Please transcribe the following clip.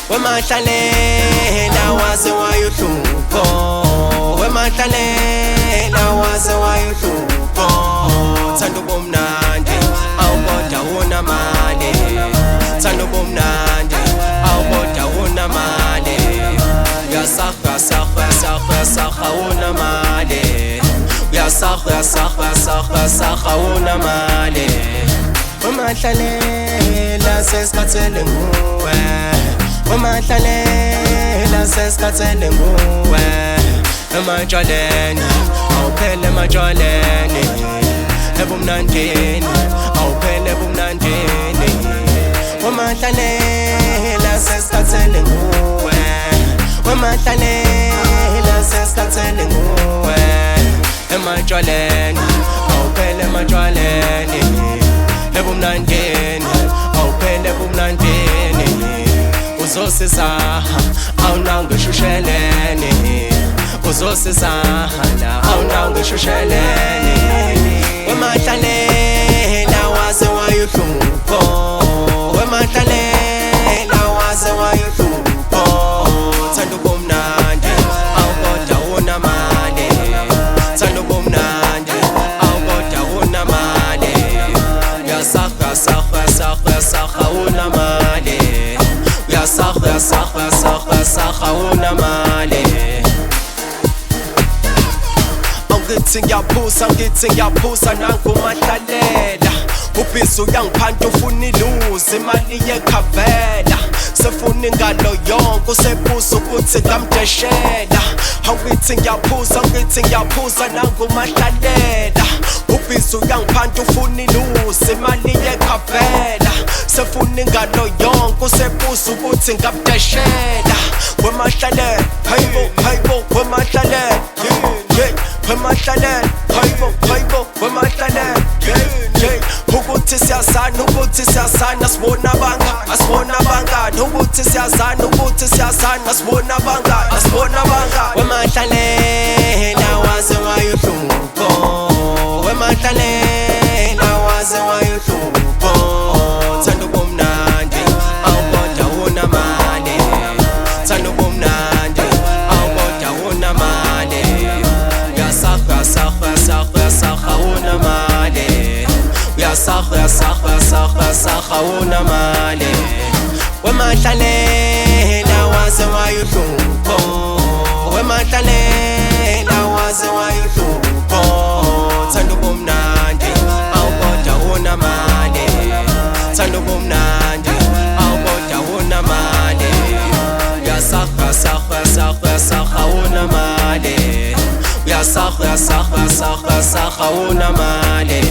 wemahlalela waze wayuhlupho, wemahlalela waze wayuhlupho. Thanda ubumnandi awukodwa unamali, thanda ubumnandi awukodwa unamali. Uyasakha sakha sakha sakha unamali, uyasakha sakha sakha sakha unamali. Wemahlalela sesikhathele nguwe, wemahlalela sesikhathele nguwe. Ematshwaleni awuphele ematshwaleni, ebumnandini awuphele ebumnandini. Wemahlalela sesikhathele nguwe, wemahlalela sesikhathele nguwe. Ematshwaleni awuphele ematshwaleni, ebumnandini awuphele ebumnandini. Uzosiza awunangishusheleni, uzosiza awunangishusheleni. Wemahlalela waze wayuhlupho, wemahlalela waze wayuhlupho. Thanda ubumnandi awukodwa unamali, thanda ubumnandi awukodwa unamali. Uyasakha sakha sakha sakha unamali, uyasakha sakha sakha sakha unamali. Ngithi ngiyaphusa, ngithi ngiyaphusa nangumahlalela. Ubhizi uyangiphanda ufuna iluzi imali yekhavela, sefuna ingalo yonke usebuza ukuthi ngamdeshela. Angithi ngiyaphusa, ngithi ngiyaphusa nangumahlalela. Ubhizi uyangiphanda ufuna iluzi imali yekhavela, sefuna ingalo yonke usebuza ukuthi ngamdeshela. Wemahlalela hayibo hayibo, wemahlalela wemahlalela hayibo hayibo, wemahlalela ukuthi siyazana, ukuthi siyazana sibona abangani, asibona abangani. Ukuthi siyazana, ukuthi siyazana sibona abangani, asibona abangani. Wemahlalela waze wayuhlupho, wemahlalela waze wayuhlupho. Thanda ubumnandi awukodwa unamali, thanda ubumnandi awukodwa unamali. Uyasakha sakha sakha sakha unamali, uyasakha sakha sakha sakha unamali. Wemahlalela waze wayuhlupho, wemahlalela waze wayuhlupho. Thanda ubumnandi awukodwa unamali, thanda ubumnandi awukodwa unamali. Uyasakha sakha sakha sakha unamali, uyasakha sakha sakha sakha unamali.